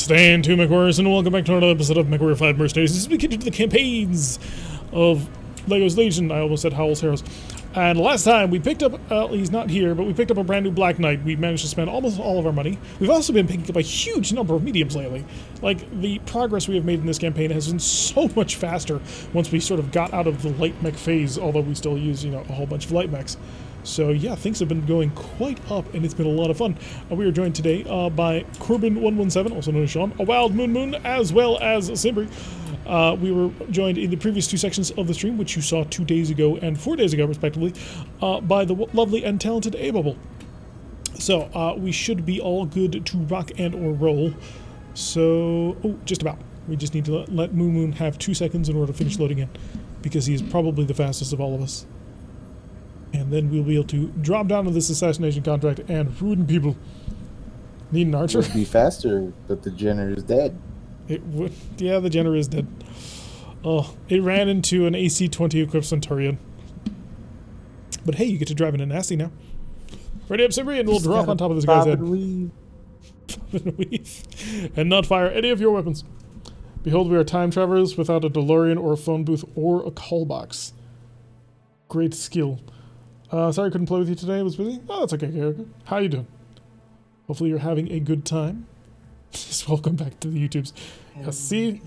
Stand to MechWarriors, and welcome back to another episode of MechWarrior 5 Mercenaries. This is we continue the campaigns of Lego's Legion. I almost said Howl's Heroes. And last time we picked up, he's not here, but we picked up a brand new Black Knight. We managed to spend almost all of our money. We've also been picking up a huge number of mediums lately. Like, the progress we have made in this campaign has been so much faster once we sort of got out of the light mech phase, although we still use, a whole bunch of light mechs. So yeah, things have been going quite up, and it's been a lot of fun. We are joined today by Corbin117, also known as Sean, a Wild Moon, as well as Simbri. We were joined in the previous two sections of the stream, which you saw 2 days ago and 4 days ago, respectively, by the lovely and talented A-Bubble. So we should be all good to rock and or roll. So, just about. We just need to let Moon have 2 seconds in order to finish loading in, because he is probably the fastest of all of us. And then we'll be able to drop down to this assassination contract and ruin people. Need an archer? It would be faster, but the Jenner is dead. It would. Yeah, the Jenner is dead. Oh, it ran into an AC-20 equipped Centurion. But hey, you get to drive in a nasty now. Ready up, Simbri, and we'll drop on top of this guy's head. And not fire any of your weapons. Behold, we are time travelers without a DeLorean or a phone booth or a call box. Great skill. Sorry I couldn't play with you today. I was busy. Oh, that's okay, Garrick. How you doing? Hopefully you're having a good time. Just welcome back to the YouTubes. See,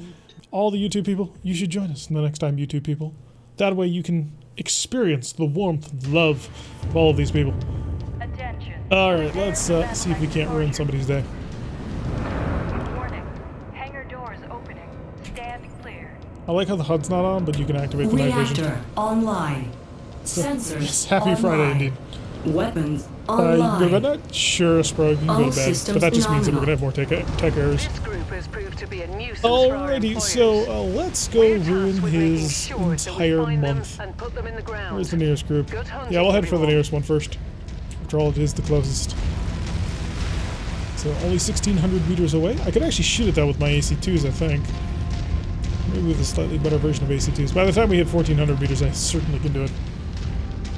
all the YouTube people, you should join us the next time, YouTube people. That way you can experience the warmth and love of all of these people. Alright, let's see if we can't ruin somebody's day. Warning. Hangar doors opening. Stand clear. I like how the HUD's not on, but you can activate the night vision. Reactor online. Sensors Yes, happy online. Friday indeed. Weapons You go to online. bed night? Sure, Sprog, you can go All to bed. But systems that just means that we're nominal. going to have more tech errors. This group has proved to be a nuisance for our Alrighty, employers. so let's go We're ruin tasked with making his sure that we entire find them month. and put them in the ground. Where's the nearest group? Good hunting, Yeah, we'll head for the everyone. nearest one first. After all, it is the closest. So only 1,600 meters away. I could actually shoot at that with my AC-2s, I think. Maybe with a slightly better version of AC-2s. By the time we hit 1,400 meters, I certainly can do it.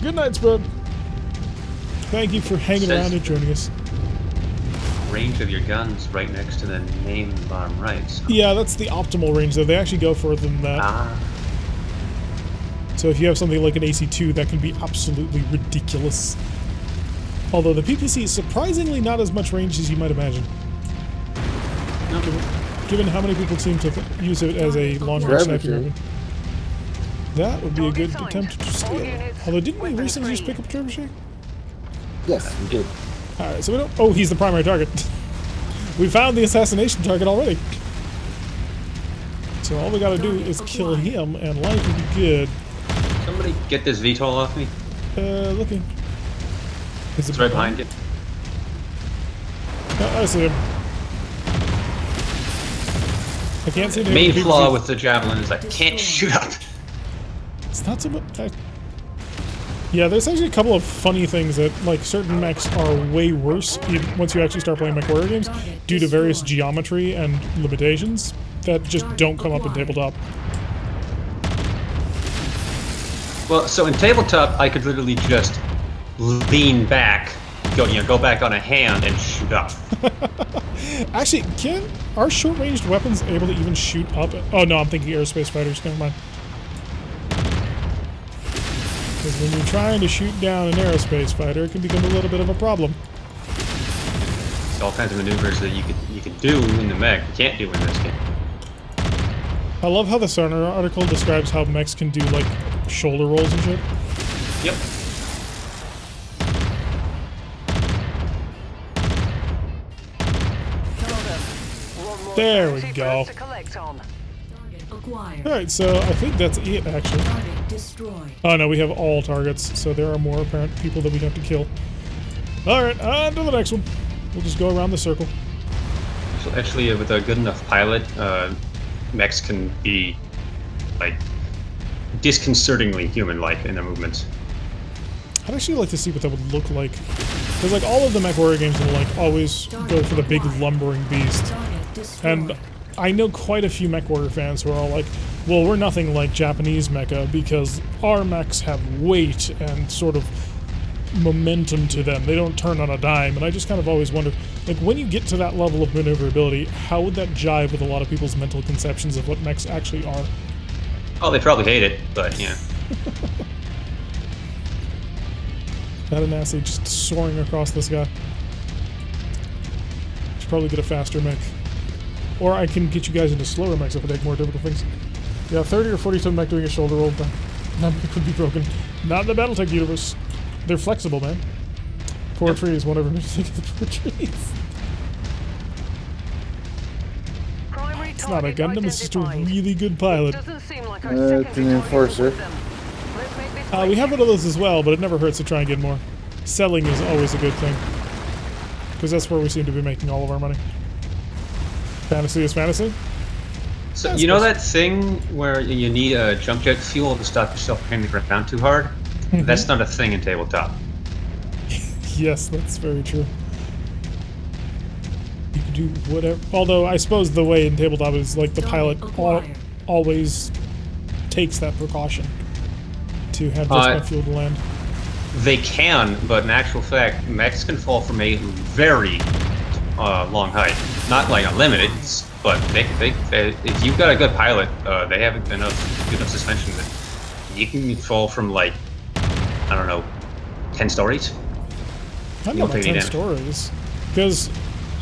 Good night, Sprog. Thank you for hanging around and joining us. Range of your guns right next to the name bottom right. So. Yeah, that's the optimal range, though. They actually go further than that. Ah, So if you have something like an AC-2, that can be absolutely ridiculous. Although the PPC is surprisingly not as much range as you might imagine. no. Given how many people seem to use it as a long-range sniping weapon. That would be a good attempt to steal. Although didn't we recently just pick up Trebuchet? Yes, we did. Alright, so we don't... Oh, he's the primary target. We found the assassination target already. So all we gotta do is kill him, and life will be good. Somebody get this VTOL off me. Looking. Is It's right behind you. Oh, I see him. I can't see the Main PPC. flaw with the Javelin is I can't shoot up. It's not so much... Yeah, there's actually a couple of funny things that, like, certain mechs are way worse once you actually start playing MechWarrior games due to various geometry and limitations that just don't come up in tabletop. Well, so in tabletop, I could literally just lean back, go back on a hand and shoot up. Actually, are short-ranged weapons able to even shoot up? Oh no, I'm thinking aerospace fighters. Never mind. Because when you're trying to shoot down an aerospace fighter, it can become a little bit of a problem. There's all kinds of maneuvers that you could do in the mech, you can't do in this game. I love how the Cerner article describes how mechs can do, like, shoulder rolls and shit. Yep. There we go. To collect on. acquired. Alright, so I think that's it, actually. Target destroyed. Oh no, we have all targets, so there are more apparent people that we have to kill. Alright, on to the next one. We'll just go around the circle. So actually, with a good enough pilot, mechs can be, like, disconcertingly human-like in their movements. I'd actually like to see what that would look like. Because, like, all of the MechWarrior games will, like, always go for the big lumbering beast. Target destroyed. And I know quite a few MechWarrior fans who are all like, well, we're nothing like Japanese mecha because our mechs have weight and sort of momentum to them. They don't turn on a dime. And I just kind of always wonder, Like, when you get to that level of maneuverability, how would that jive with a lot of people's mental conceptions of what mechs actually are? Oh, they probably hate it, but yeah. That and Assay just soaring across this guy. Should probably get a faster mech. Or I can get you guys into slower mechs if I take more difficult things. Yeah, 30 or 40 ton mech doing a shoulder roll, that mech would be broken. Not in the Battletech universe. They're flexible, man. Poor trees, whatever makes you think of the poor trees. Primary It's not a target Gundam, it's just a identified. really good pilot. Doesn't seem like our It's secondary an target enforcer. with them. Let's make this We have one of those as well, but it never hurts to try and get more. Selling is always a good thing. Because that's where we seem to be making all of our money. Fantasy is fantasy? So That's you know good. that thing where you need a jump jet fuel to stop yourself from hitting the ground too hard? That's not a thing in tabletop. Yes, that's very true. You can do whatever. Although, I suppose the way in tabletop is like the pilot always takes that precaution to have just enough fuel to land. They can, but in actual fact, mechs can fall from a very long height. Not like unlimited, but they if you've got a good pilot, they have good enough suspension that you can fall from like, I don't know, 10 stories. I know about 10 stories. Because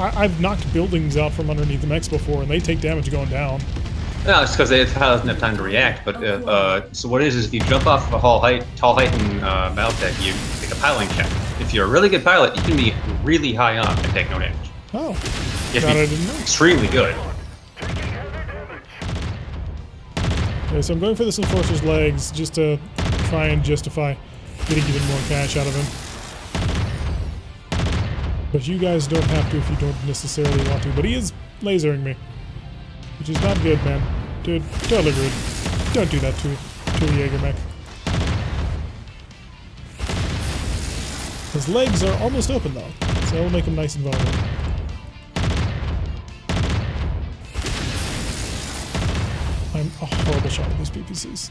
I've knocked buildings out from underneath the mechs before, and they take damage going down. No, it's because the pilot doesn't have time to react. But so what it is if you jump off of a tall height in Battletech, you take a piloting check. If you're a really good pilot, you can be really high up and take no damage. Oh, You God, I have to didn't be know. extremely good. Okay, so I'm going for this Enforcer's legs just to try and justify getting even more cash out of him. But you guys don't have to if you don't necessarily want to. But he is lasering me, which is not good, man. Dude, totally rude. Don't do that to a Jagermech. His legs are almost open though, so that'll make him nice and vulnerable. I'm a horrible shot at these PPCs.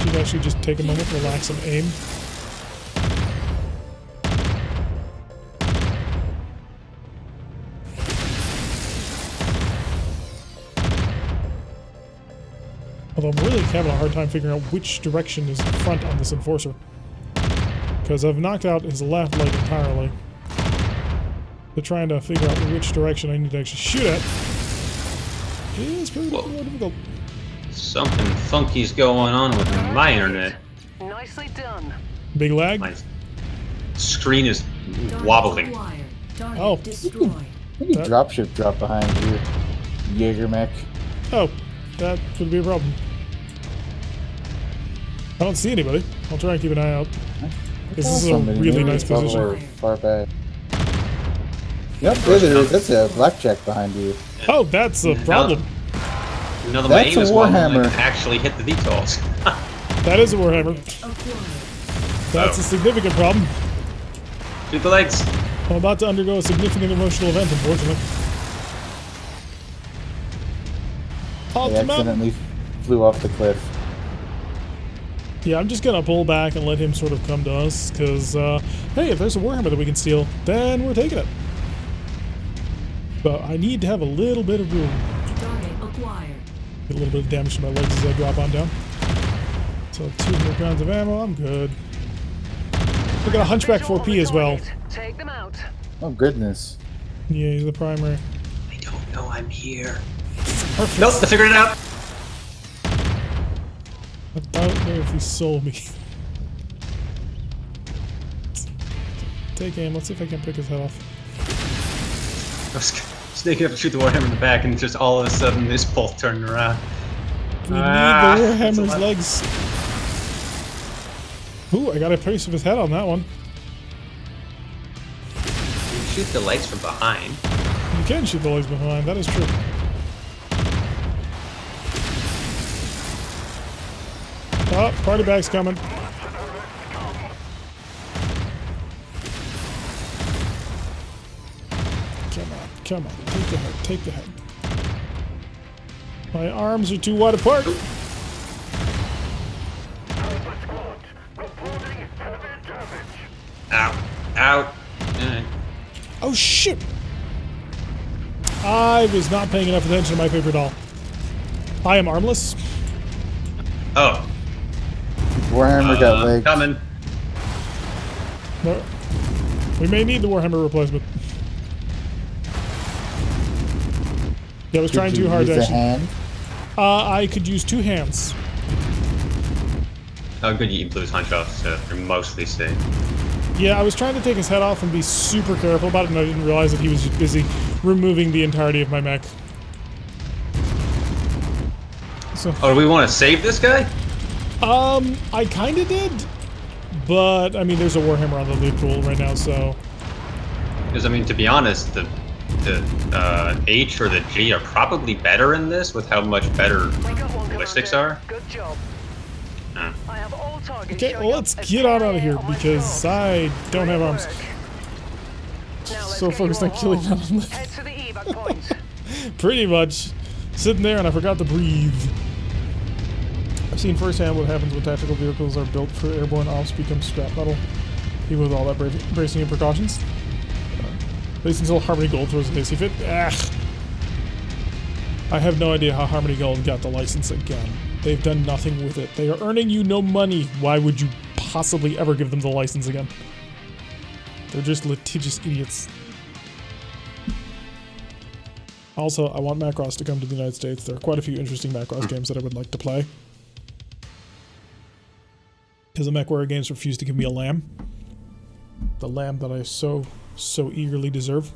Should actually just take a moment, relax, and aim. Although I'm really having a hard time figuring out which direction is the front on this Enforcer. Because I've knocked out his left leg entirely. But trying to figure out which direction I need to actually shoot at is pretty more difficult. Something funky's going on with my internet. Nicely done. Big lag? My screen is wobbling. Oh. Destroyed. Maybe dropship drop behind you, Jagermech. Oh, that could be a problem. I don't see anybody. I'll try and keep an eye out. This is a Somebody really moved nice all the position. way Far back. Yep, there it is. That's a blackjack behind you. Oh, that's a problem. Now that my That's aim a is wobbling, I Warhammer. can actually hit the VTOLs. That is a Warhammer. That's a significant problem. Shoot the legs. I'm about to undergo a significant emotional event, unfortunately. They Ultimate. accidentally flew off the cliff. Yeah, I'm just gonna pull back and let him sort of come to us, because, hey, if there's a Warhammer that we can steal, then we're taking it. But I need to have a little bit of room. Target acquired. Get a little bit of damage to my legs as I drop on down. So 200 rounds of ammo, I'm good. We got a Hunchback Visual on 4P the as well. target. Take them out. Oh goodness. Yeah, he's the primary. I don't know I'm here. Perfect. Nope, I figured it out. I don't know if he sold me. Take aim, let's see if I can pick his head off. I was sneaking up to shoot the Warhammer in the back, and just all of a sudden this bolt turned around. We need Ah, the that's a Warhammer's lot. legs. Ooh, I got a piece of his head on that one. You shoot the legs from behind. You can shoot the legs behind, that is true. Oh, party bag's coming. Come on, take the head, take the head. My arms are too wide apart. Out. Out. Oh shit! I was not paying enough attention to my paper doll. I am armless. Oh, Warhammer got legs. coming. No. We may need the Warhammer replacement. Yeah, I was trying too hard to use a actually. hand? I could use 2 hands. How good you blew his hunch off, so you're mostly safe. Yeah, I was trying to take his head off and be super careful about it, and I didn't realize that he was just busy removing the entirety of my mech. So, Oh, do we want to save this guy? I kind of did, but I mean, there's a Warhammer on the loot pool right now, so Because I mean, to be honest, the H or the G are probably better in this with how much better We got one, ballistics Commander. are. Good job. Uh, I have all targets okay. showing Well, up let's as get on out of KIA here on my because score. I don't have arms. Great work. Now let's So get focused you on all killing home. them. Head to the evac point. Pretty much sitting there, and I forgot to breathe. I've seen firsthand what happens when tactical vehicles are built for airborne ops become scrap metal, even with all that bracing and precautions. At least until Harmony Gold throws a hissy fit. I have no idea how Harmony Gold got the license again. They've done nothing with it. They are earning you no money. Why would you possibly ever give them the license again? They're just litigious idiots. Also, I want Macross to come to the United States. There are quite a few interesting Macross games that I would like to play. Because the MechWarrior games refuse to give me a lamb. The lamb that I so eagerly deserve.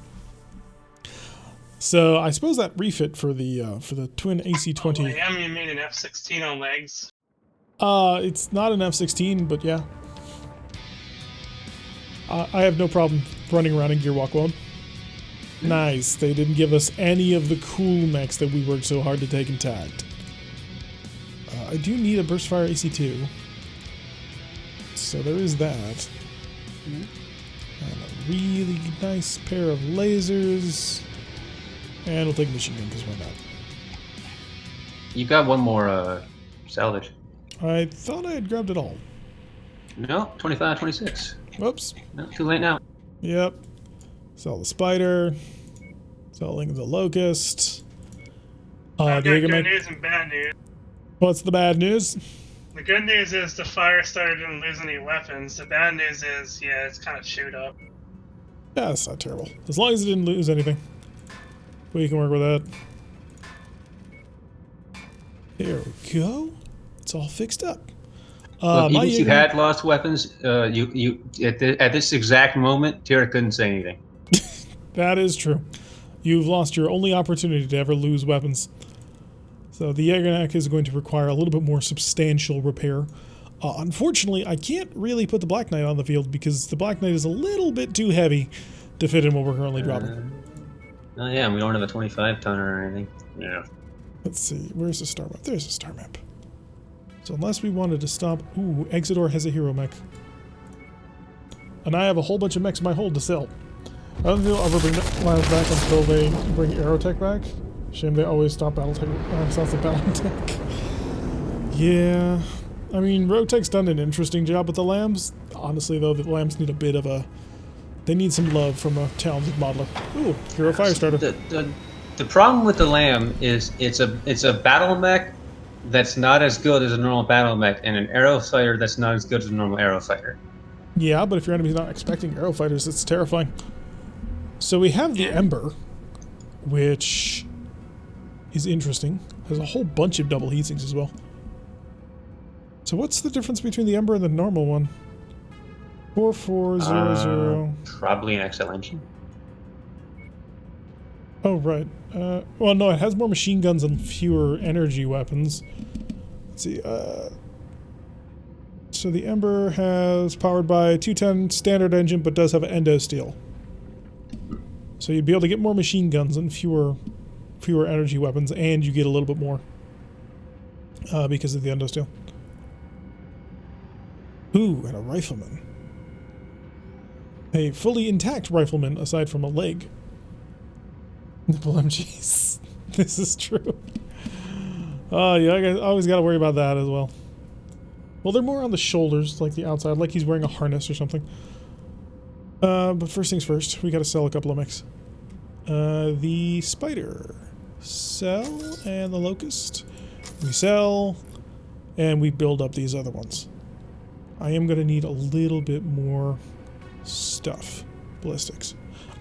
So I suppose that refit for the twin AC-20. I mean, you made an F-16 on legs. It's not an F-16, but yeah. I have no problem running around in Gearwalk mode. Nice. They didn't give us any of the cool mechs that we worked so hard to take intact. I do need a Burstfire AC-2. So there is that. And a really nice pair of lasers. And we'll take a machine gun because why not? you got one more salvage. I thought I had grabbed it all. No, 25, 26. Whoops. No, too late now. Yep. Sell the spider. Selling the locust. I've got good Jagermech. news and bad news. What's the bad news? The good news is the fire starter didn't lose any weapons. The bad news is, yeah, it's kind of chewed up. Yeah, that's not terrible. As long as it didn't lose anything. We can work with that. There we go. It's all fixed up. Look, even my if you Jaeger- had lost weapons, you at this exact moment, Tara couldn't say anything. That is true. You've lost your only opportunity to ever lose weapons. So the Jagermech is going to require a little bit more substantial repair. Unfortunately, I can't really put the Black Knight on the field because the Black Knight is a little bit too heavy to fit in what we're currently dropping. Oh yeah, and we don't have a 25 tonner or anything. Yeah. Let's see, where's the star map? There's a star map. So unless we wanted to stop... Ooh, Exodor has a hero mech. And I have a whole bunch of mechs in my hold to sell. I don't think they'll ever bring Lions back until they bring RogueTech back. Shame they always stop Battletech. Sounds like Battletech. Yeah. I mean, RogueTech's done an interesting job with the lambs. Honestly, though, the lambs need a bit of a... They need some love from a talented modeler. Ooh, hero Firestarter. The problem with the Lamb is it's a battle mech that's not as good as a normal battle mech, and an arrow fighter that's not as good as a normal arrow fighter. Yeah, but if your enemy's not expecting arrow fighters, it's terrifying. So we have the Ember, which is interesting. Has a whole bunch of double heatsinks as well. So what's the difference between the Ember and the normal one? 4400. Probably an XL engine. Oh, right. Well, no, it has more machine guns and fewer energy weapons. Let's see. So the Ember has powered by a 210 standard engine, but does have an endo steel. So you'd be able to get more machine guns and fewer energy weapons, and you get a little bit more because of the endo steel. Ooh, and a rifleman. A fully intact rifleman, aside from a leg. Nipple MGs. This is true. Oh, yeah, I always got to worry about that as well. Well, they're more on the shoulders, like the outside, like he's wearing a harness or something. But first things first, we got to sell a couple of mechs. The spider. Sell, and the locust. We sell, and we build up these other ones. I am going to need a little bit more stuff. Ballistics.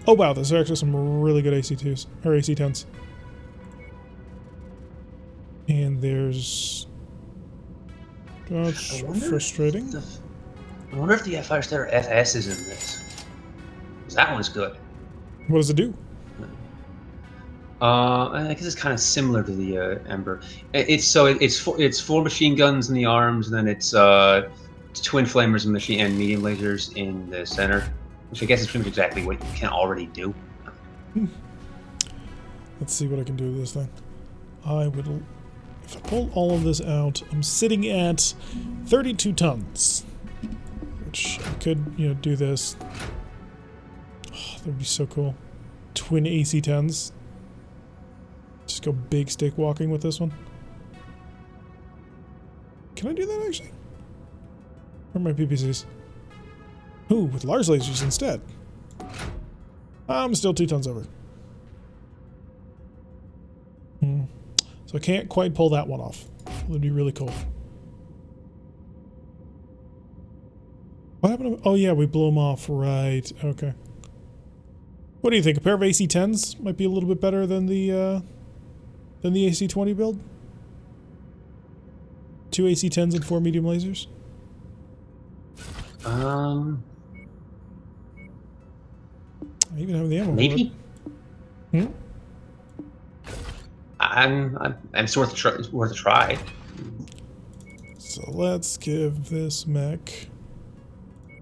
Oh wow, there's actually some really good AC2s, or AC10s. And there's... That's frustrating. I wonder if the Firestarter FS is in this. 'Cause that one's good. What does it do? I guess it's kind of similar to the Ember. It's four machine guns in the arms, and then it's twin flamers and medium lasers in the center, which I guess is pretty much exactly what you can already do. Let's see what I can do with this thing. I would, if I pull all of this out, I'm sitting at 32 tons, which I could, do this. Oh, that would be so cool. Twin AC10s. Just go big stick walking with this one. Can I do that actually? Where are my PPCs? Ooh, with large lasers instead. I'm still 2 tons over. So I can't quite pull that one off. It would be really cool. What happened to... Oh yeah, we blew them off. Right. Okay. What do you think? A pair of AC-10s might be a little bit better than the AC-20 build? 2 AC-10s and 4 medium lasers? I even have the ammo. Maybe. Hmm? It's worth a try. So let's give this mech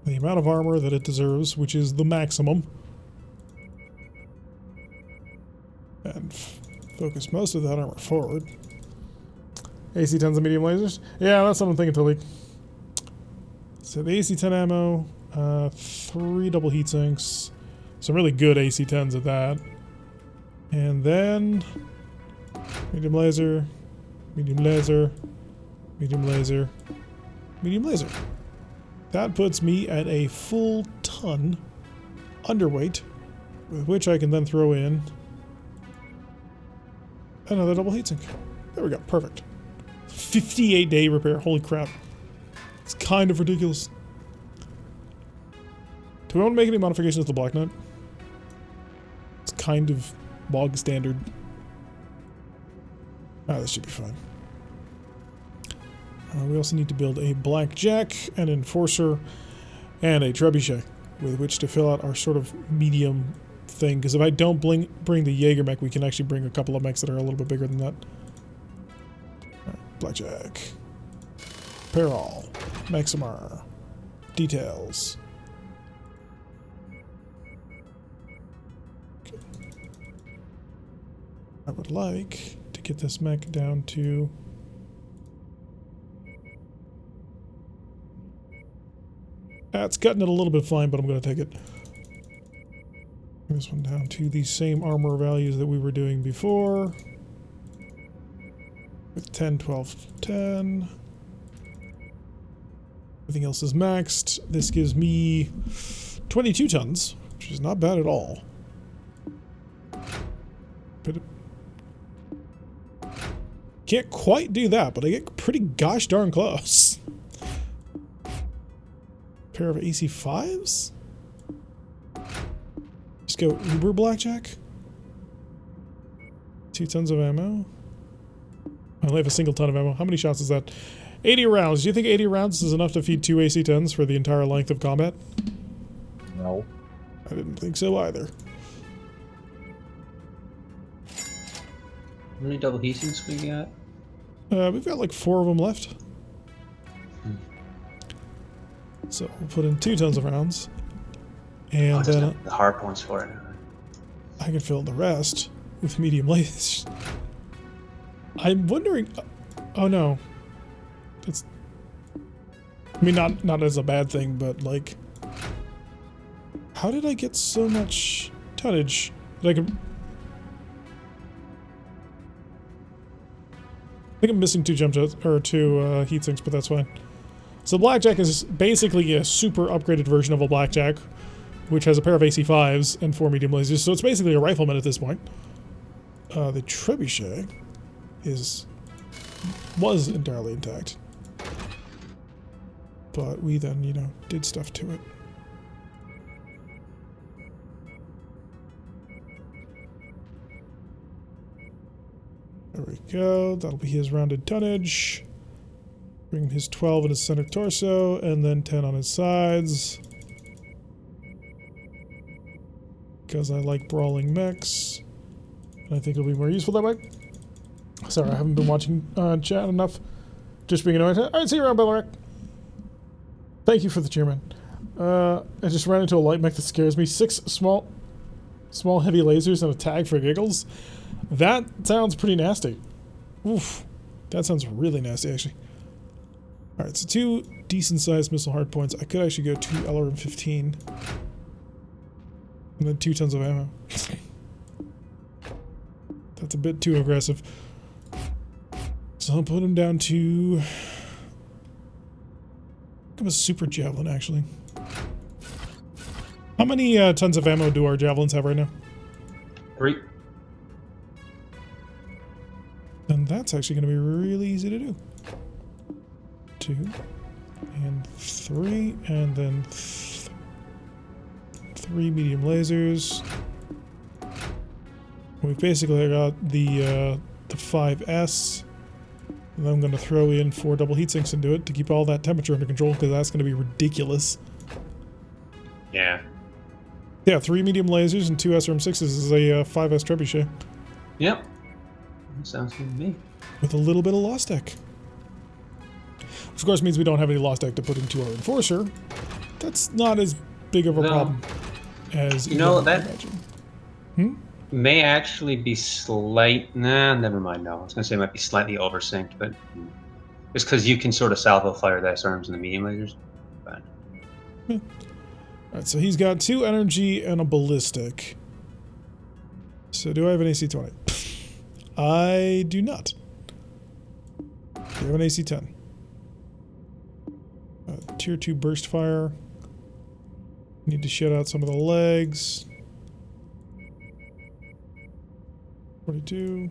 the amount of armor that it deserves, which is the maximum. And focus most of that armor forward. AC-10s and medium lasers? Yeah, that's what I'm thinking, Talik. So the AC-10 ammo, 3 double heat sinks, some really good AC-10s at that. And then medium laser, medium laser, medium laser, medium laser. That puts me at a full ton underweight, with which I can then throw in another double heatsink. There we go, perfect. 58-day repair, holy crap. It's kind of ridiculous. Do we want to make any modifications to the Black Knight? It's kind of bog standard. Ah, this should be fine. We also need to build a Blackjack, an Enforcer, and a Trebuchet with which to fill out our sort of medium thing. Because if I don't bring the Jagermech, we can actually bring a couple of mechs that are a little bit bigger than that. Right, Blackjack. Peril. Maximer. Details. Okay. I would like to get this mech down to... It's cutting it a little bit fine, but I'm going to take it. Bring this one down to the same armor values that we were doing before. With 10, 12, 10. Everything else is maxed. This gives me 22 tons, which is not bad at all. But can't quite do that, but I get pretty gosh darn close. Pair of AC-5s? Just go Uber Blackjack. 2 tons of ammo. I only have a single ton of ammo. How many shots is that? 80 rounds. Do you think 80 rounds is enough to feed 2 AC-10s for the entire length of combat? No. I didn't think so either. How many double heatsinks we got? We've got like 4 of them left. So we'll put in 2 tons of rounds. And then the hard points for it. I can fill in the rest with medium lasers. I'm wondering... Oh no. That's... I mean, not as a bad thing, but like... How did I get so much tonnage that I can... I think I'm missing 2 jump jets, or 2 heat sinks, but that's fine. So Blackjack is basically a super upgraded version of a Blackjack which has a pair of AC-5s and 4 medium lasers, so it's basically a rifleman at this point. The trebuchet was entirely intact. But we then, you know, did stuff to it. There we go. That'll be his rounded tonnage. Bring his 12 in his center torso, and then 10 on his sides. Because I like brawling mechs. And I think it'll be more useful that way. Sorry, I haven't been watching chat enough. Just being annoyed. Alright, see you around, Bellaric. Thank you for the cheer, man. I just ran into a light mech that scares me. 6 small heavy lasers and a tag for giggles. That sounds pretty nasty. Oof. That sounds really nasty, actually. Alright, so 2 decent-sized missile hardpoints. I could actually go 2 LRM-15. And then 2 tons of ammo. That's a bit too aggressive. So I'll put him down to... Give him a super javelin, actually. How many tons of ammo do our javelins have right now? 3. And that's actually going to be really easy to do. 2 and 3, and then 3 medium lasers. We've basically got the 5S. And then I'm going to throw in 4 double heat sinks into it to keep all that temperature under control, because that's going to be ridiculous. Yeah. Yeah, 3 medium lasers and 2 SRM-6s is a 5S trebuchet. Yep. Sounds good to me. With a little bit of lost tech. Which of course means we don't have any lost tech to put into our enforcer. That's not as big of a problem as you know that imagine. may actually be never mind. No, I was gonna say it might be slightly oversynced, but it's because you can sort of salvo fire the SRMs and the medium lasers. But Alright, so he's got 2 energy and a ballistic. So do I have an AC-20? I do not. Do you have an AC-10? Tier 2 burst fire. Need to shut out some of the legs. 42.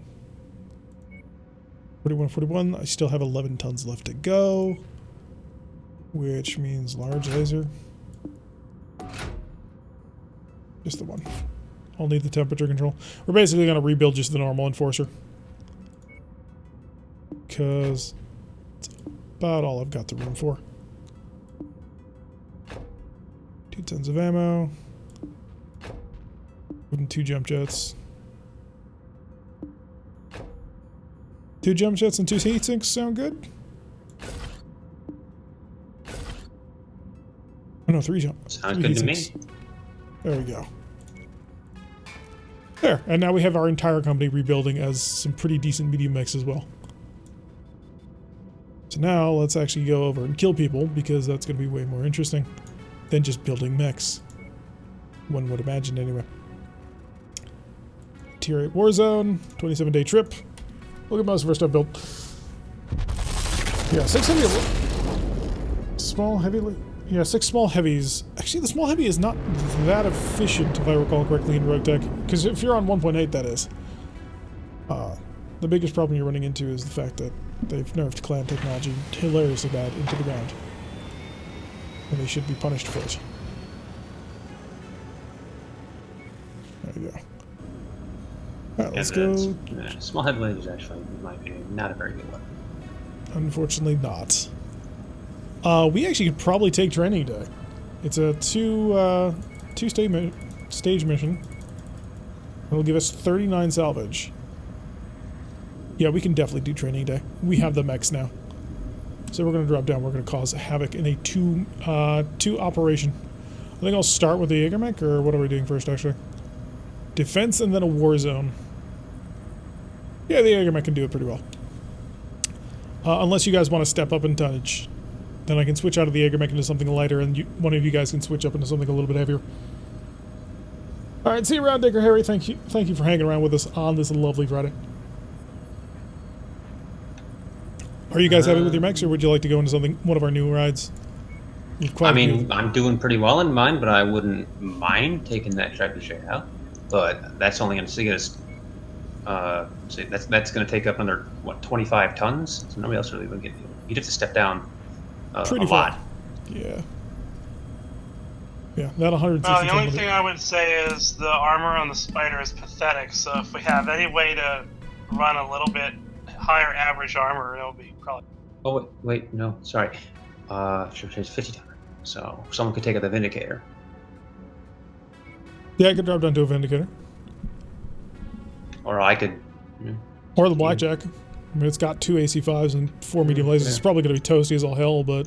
41, 41. I still have 11 tons left to go. Which means large laser. Just the one. I'll need the temperature control. We're basically going to rebuild just the normal enforcer. Because it's about all I've got the room for. 2 tons of ammo. And 2 jump jets. 2 jump jets and 2 heat sinks sound good? Oh no, 3 jump. Sounds good to me. There we go. There, and now we have our entire company rebuilding as some pretty decent medium mechs as well. So now let's actually go over and kill people, because that's going to be way more interesting than just building mechs. One would imagine anyway. Tier 8 Warzone, 27-day trip. Look at most of our stuff built. Yeah, 6 heavy... Small, heavy... Yeah, 6 small heavies. Actually, the small heavy is not that efficient, if I recall correctly, in RogueTech. Because if you're on 1.8, that is. The biggest problem you're running into is the fact that they've nerfed clan technology hilariously bad into the ground. And they should be punished for it. There you go. Alright, let's go. Small heavy lasers actually, in my opinion, not a very good weapon. Unfortunately not. We actually could probably take Training Day. It's a two stage mission. It'll give us 39 salvage. Yeah, we can definitely do Training Day. We have the mechs now. So we're going to drop down. We're going to cause havoc in a two operation. I think I'll start with the Jagermech, or what are we doing first, actually? Defense and then a war zone. Yeah, the Jagermech can do it pretty well. Unless you guys want to step up in tonnage. Then I can switch out of the Jagermech into something lighter, and one of you guys can switch up into something a little bit heavier. Alright, see you around, Dicker Harry. Thank you for hanging around with us on this lovely Friday. Are you guys happy with your mechs, or would you like to go into one of our new rides? with quite I a few. mean, I'm doing pretty well in mine, but I wouldn't mind taking that trebuchet out. But that's only going to see us. So that's going to take up another 25 tons. So nobody else really would get. You'd have to step down Pretty a lot. Yeah. Yeah, that 160. Well, the only thing I would say is the armor on the Spider is pathetic. So if we have any way to run a little bit higher average armor, it'll be probably. Oh wait, no, sorry. Trebuchet's 50 ton. So someone could take out the Vindicator. Yeah, I could drop down to a Vindicator. Or I could. Or the Blackjack. I mean, it's got 2 AC5s and 4 medium lasers. It's probably going to be toasty as all hell, but...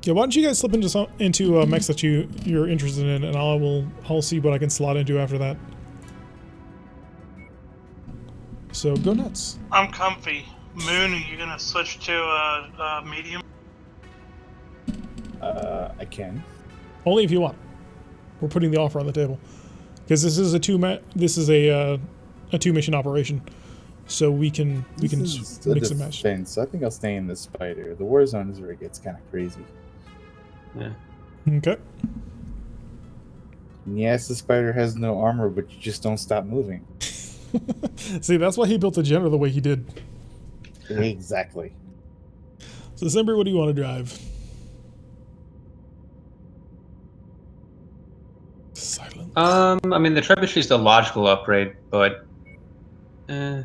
Yeah, why don't you guys slip into mechs that you're interested in, and I'll see what I can slot into after that. So, go nuts. I'm comfy. Moon, are you gonna switch to a medium? I can. Only if you want. We're putting the offer on the table. Because this is a two-mission operation. So we can mix and match. Defense. I think I'll stay in the Spider. The war zone is where it gets kind of crazy. Yeah. Okay. And yes, the Spider has no armor, but you just don't stop moving. See, that's why he built the Jenner the way he did. Exactly. So, December, what do you want to drive? Silence. I mean, the trebuchet is the logical upgrade, but I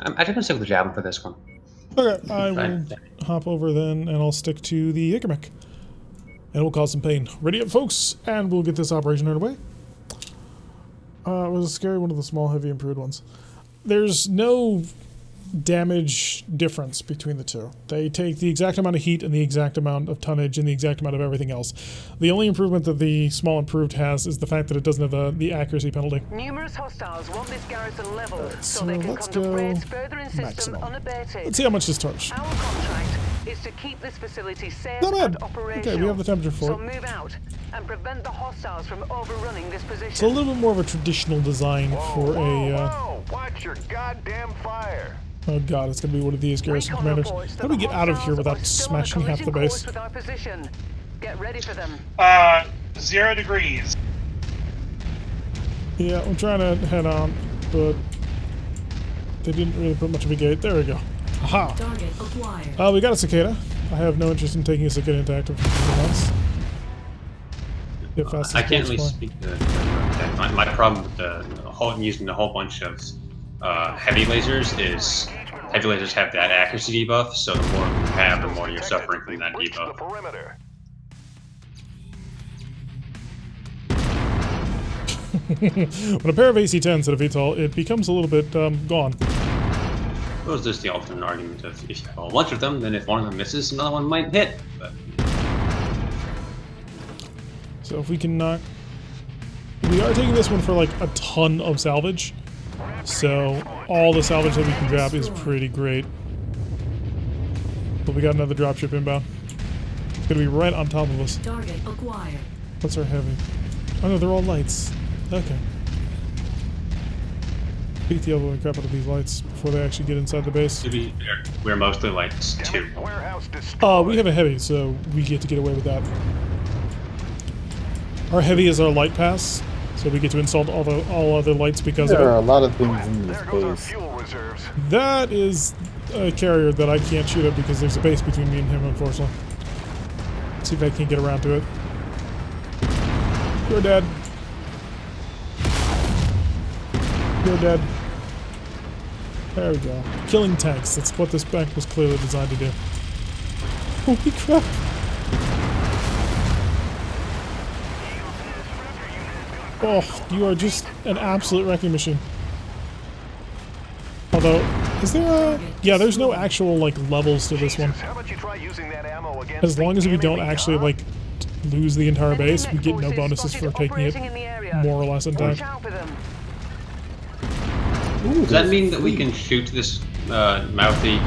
think I'm gonna stick with the Javelin for this one. Okay, I will hop over then, and I'll stick to the Jagermech. And we'll cause some pain. Ready up, folks, and we'll get this operation underway. It was a scary one of the small, heavy, improved ones. There's no damage difference between the two. They take the exact amount of heat and the exact amount of tonnage and the exact amount of everything else. The only improvement that the small improved has is the fact that it doesn't have the accuracy penalty. Numerous hostiles want this garrison leveled so So they can let's conduct go raids further in system maximum. unabated. Let's see how much this charges. Our contract is to keep this facility safe Not bad. and operational. Okay, we have the temperature for so it. move out and prevent the hostiles from overrunning this position. It's a little bit more of a traditional design for Whoa, watch your goddamn fire. Oh god, it's gonna be one of these garrison commanders. How do we get out of here without smashing half the base? With our position. Get ready for them. 0 degrees. Yeah, I'm trying to head on, but they didn't really put much of a gate. There we go. Aha! Target acquired. We got a cicada. I have no interest in taking a cicada into active. I can't really speak to that. My problem with using a whole bunch of heavy lasers is heavy lasers have that accuracy debuff, so the more you have, the more you're suffering from that Breach the debuff. perimeter. When a pair of AC-10s hit a VTOL, it becomes a little bit gone. Well, there's the alternate argument of if you have a bunch of them, then if one of them misses, another one might hit. But So if we can knock... We are taking this one for like a ton of salvage. So all the salvage that we can grab is pretty great. But we got another dropship inbound. It's gonna be right on top of us. Target acquired. What's our heavy? Oh no, they're all lights. Okay. Beat the other crap out of these lights before they actually get inside the base. to be fair, we're mostly lights too. Warehouse destroyed. We have a heavy, so we get to get away with that. Our heavy is our light pass, so we get to install all other lights because There are a of lot of things in this There goes our base. fuel reserves. it. That is a carrier that I can't shoot at because there's a base between me and him, unfortunately. Let's see if I can get around to it. You're dead. You're dead. There we go. Killing tanks. That's what this mech was clearly designed to do. Holy crap. Oh, you are just an absolute wrecking machine. Although, is there a... Yeah, there's no actual, like, levels to this one. How about you try using that ammo against As long the as we don't enemy, actually, huh? like, lose the entire Enemy base, we mech get no forces bonuses for spotted taking it operating in the area. more or less in time. Watch out for them. Does that mean that we can shoot this mouthy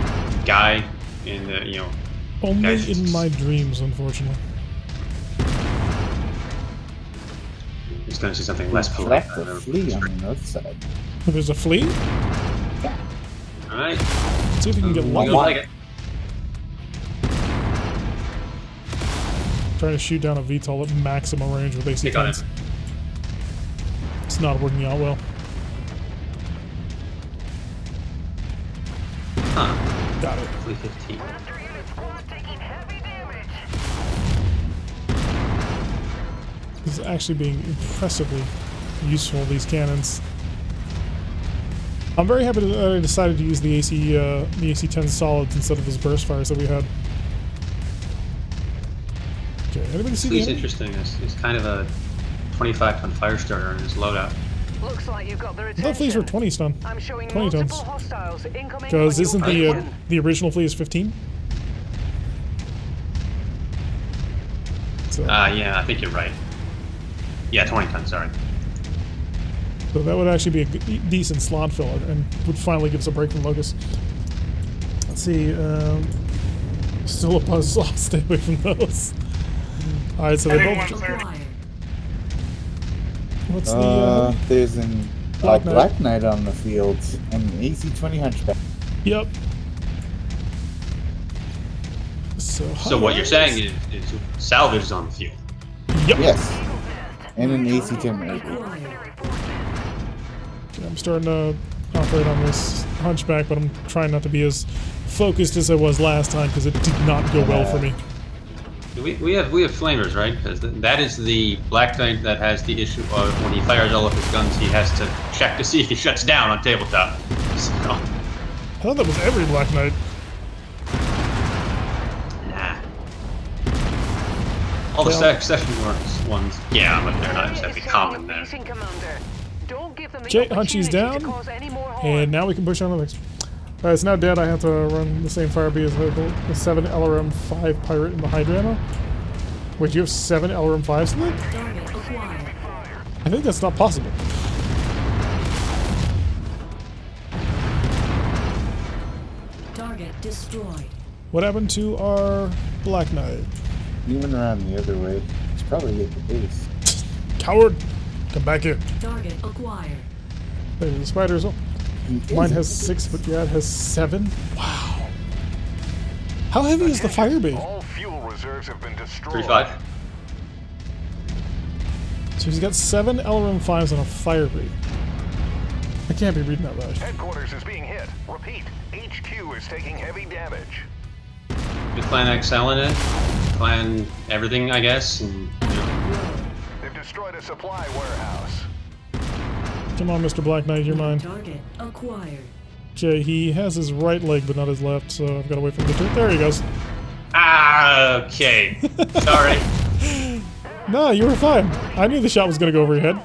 guy in the, you know? Only Guys, in my dreams, unfortunately. He's going to see something less polite. Track the flea on the north side. If there's a flea, All right. let's see if we can get You lucky. like it? Trying to shoot down a VTOL at maximum range with AC Got 10s. it. It's not working out well. Huh. Got it. 315. This is actually being impressively useful, these cannons. I'm very happy that I decided to use the AC-10 solids instead of those burst fires that we had. Okay, anybody see He's the interesting. It's kind of a 25-ton fire starter in his loadout. Looks like you've got their I thought fleas were 20 ton. I'm showing 20 tons. multiple hostiles incoming. Because on isn't your the position. the original flea is 15? So, Yeah, I think you're right. Yeah, 20 tons, sorry. so that would actually be a decent slot filler and would finally give us a break from Locust. Let's see. Still a puzzle. I'll stay away from those. Alright, so they Heading both. 130. What's the. There's an Black Knight. Black Knight on the field and an AC-20 Hunchback. Yep. So what you're saying is salvage is on the field. Yep. Yes. And an AC-10 Maybe. Okay, I'm starting to operate on this Hunchback, but I'm trying not to be as focused as I was last time because it did not go well for me. We have flamers, right? Because that is the Black Knight that has the issue of when he fires all of his guns, he has to check to see if he shuts down on tabletop. So, I thought that was every Black Knight. nah. All the session works ones, yeah, but they're not exactly common there. Okay, Hunchy's down, and now we can push on the next. Alright, it's now dead. I have to run the same fire B as the 7 LRM-5 Pirate in the Hydra ammo. Wait, you have 7 LRM-5s in there? Target acquired. I think that's not possible. Target destroyed. What happened to our Black Knight? He went around the other way. It's probably at the base. Coward! Come back here. Target acquired. Wait, the spiders. Oh. He Mine is has at the 6, but yeah, it has 7. Wow. How heavy is the fire bait? All fuel reserves have been destroyed. 3-5. So he's got 7 LRM-5s and a fire bait. I can't be reading that right. Headquarters is being hit. Repeat, HQ is taking heavy damage. We plan XL in it, plan everything, I guess, and you know. They've destroyed a supply warehouse. Come on, Mr. Black Knight, you're mine. Target acquired. Okay, he has his right leg, but not his left, so I've got to wait for him to turn. There he goes. Ah, okay. Sorry. No, you were fine. I knew the shot was going to go over your head.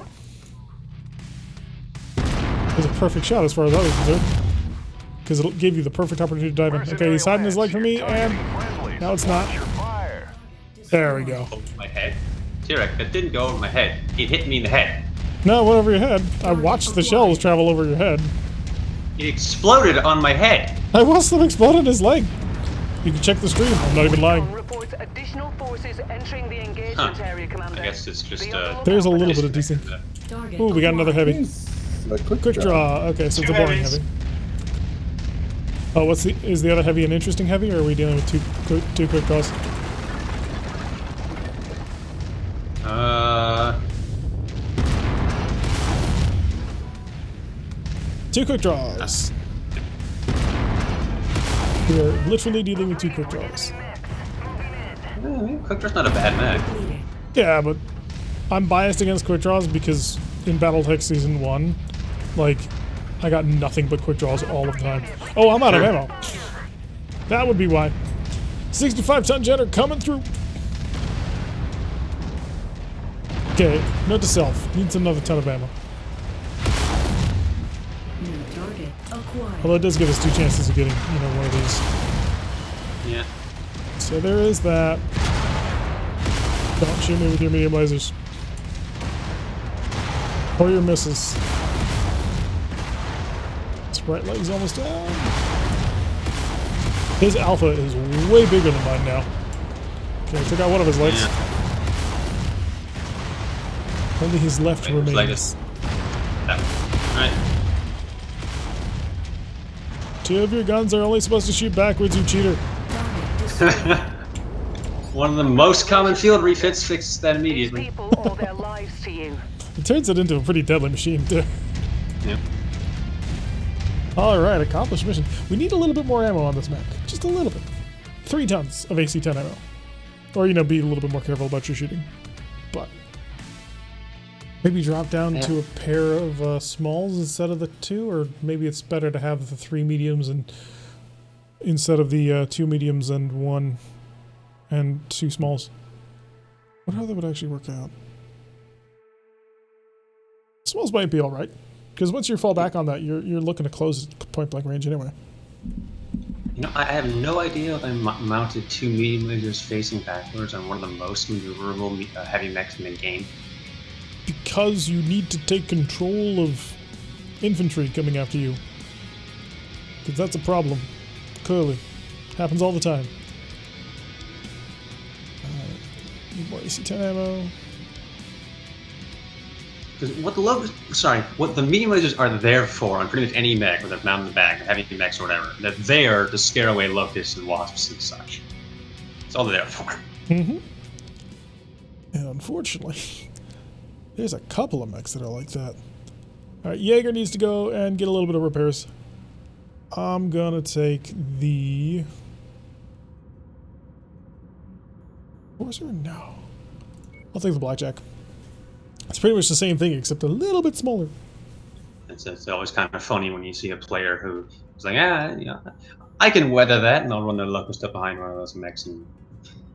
It was a perfect shot as far as I was concerned. Because it gave you the perfect opportunity to dive in. Okay, he's hiding his leg from me, and now it's not. There we go. Over my head. T-Rex, that didn't go over my head. It hit me in the head. No, it went over your head. I watched the shells travel over your head. It exploded on my head. I watched them explode in his leg. You can check the stream. I'm not even lying. Reports additional forces entering the Huh. engagement area, Commander. I guess it's just There's a little bit of decent. Target Ooh, we got another heavy. He's a quick Quick draw. Okay, so it's a Two boring heavies. heavy. Oh, is the other heavy an interesting heavy, or are we dealing with two quick draws? Two quick draws. We are literally dealing with two quick draws. Quick Draw's not a bad mech. completed. Yeah, but I'm biased against quick draws because in BattleTech Season 1, like, I got nothing but quick draws all of the time. Oh, I'm out of ammo. That would be why. 65-ton jetter coming through. Okay, note to self. Needs another ton of ammo. New target acquired. Although it does give us 2 chances of getting, one of these. Yeah. So there is that. Don't shoot me with your medium lasers. Or your missiles. His right leg's almost down. His alpha is way bigger than mine now. Okay, I took out one of his legs. Yeah. Only his left Wait, whose leg remains. is- That one. Alright. 2 of your guns are only supposed to shoot backwards, you cheater. Target destroyed. One of the most common field refits fixes that These immediately. people owe their lives to you. It turns it into a pretty deadly machine, too. Yeah. Alright, accomplished mission. We need a little bit more ammo on this mech. Just a little bit. 3 tons of AC-10 ammo. Or, you know, be a little bit more careful about your shooting. But maybe drop down to a pair of smalls instead of the 2, or maybe it's better to have the 3 mediums and instead of the 2 mediums and 1 and 2 smalls. I wonder how that would actually work out. Smalls might be alright, because once you fall back on that, you're looking to close point blank range anyway. You know, I have no idea if I mounted 2 medium lasers facing backwards on one of the most maneuverable heavy mechs in the game. Because you need to take control of infantry coming after you. Because that's a problem. Clearly. Happens all the time. Need more AC-10 ammo. Because what the medium lasers are there for on pretty much any mech, whether it's mounted in the back, or heavy mechs or whatever, they're there to scare away locusts and wasps and such. That's all they're there for. Mm-hmm. And unfortunately, there's a couple of mechs that are like that. Alright, Jaeger needs to go and get a little bit of repairs. I'm gonna take the... Forcer? No. I'll take the Blackjack. It's pretty much the same thing, except a little bit smaller. It's always kind of funny when you see a player who's like, I can weather that, and I'll run the locust up behind one of those mechs, and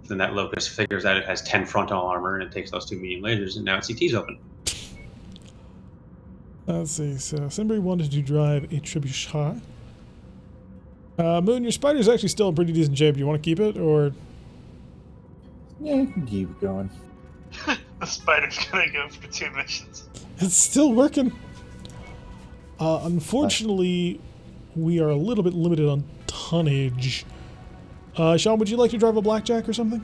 then that locust figures out it has 10 frontal armor, and it takes those 2 medium lasers, and now its CT's open. Let's see, so somebody wanted to drive a trebuchet. Moon, your spider's actually still in pretty decent shape. Do you want to keep it, or...? Yeah, you can keep it going. The spider's gonna go for 2 missions. It's still working. Unfortunately, we are a little bit limited on tonnage. Sean, would you like to drive a Blackjack or something?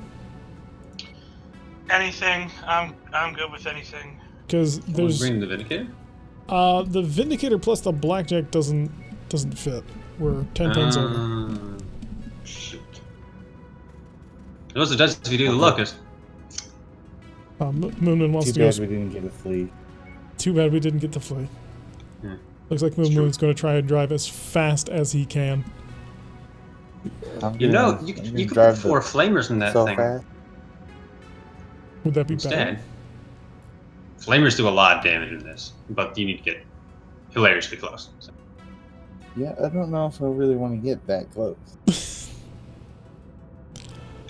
Anything. I'm good with anything. Because there's Bring the Vindicator? the Vindicator plus the Blackjack doesn't fit. We're 10 tons over. Shoot. It also does if you do the locust. Moon wants Too to go. bad we didn't get a flea. Too bad we didn't get the flea. Yeah. Looks like Moon's going to try and drive as fast as he can. You know, you could put 4 flamers in that so thing fast. Would that be instead. better? Flamers do a lot of damage in this, but you need to get hilariously close. So. Yeah, I don't know if I really want to get that close.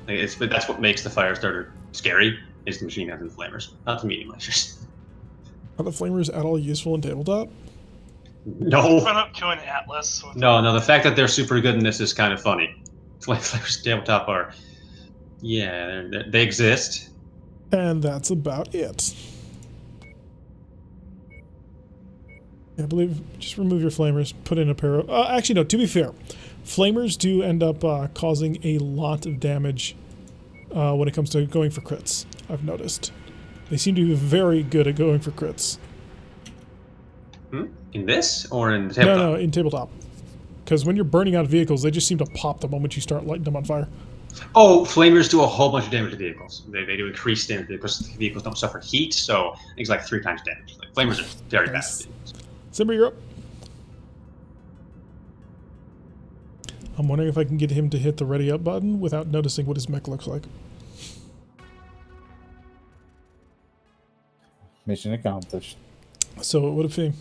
But that's what makes the Firestarter scary, is the machine having flamers, not the medium lasers. Are the flamers at all useful in tabletop? No. Run up to an Atlas. With No, the fact that they're super good in this is kind of funny. Flame flamers tabletop are... Yeah, they exist. And that's about it. Yeah, I believe just remove your flamers, put in a pair of... actually, no, to be fair, flamers do end up causing a lot of damage when it comes to going for crits, I've noticed. They seem to be very good at going for crits. In this? Or in the tabletop? No, in tabletop. Because when you're burning out vehicles, they just seem to pop the moment you start lighting them on fire. Oh, flamers do a whole bunch of damage to vehicles. They do increased damage because vehicles don't suffer heat, so I think it's like 3 times damage. Like, flamers are very Nice. bad. Simber, you're up. I'm wondering if I can get him to hit the ready up button without noticing what his mech looks like. Mission accomplished. So, what if he...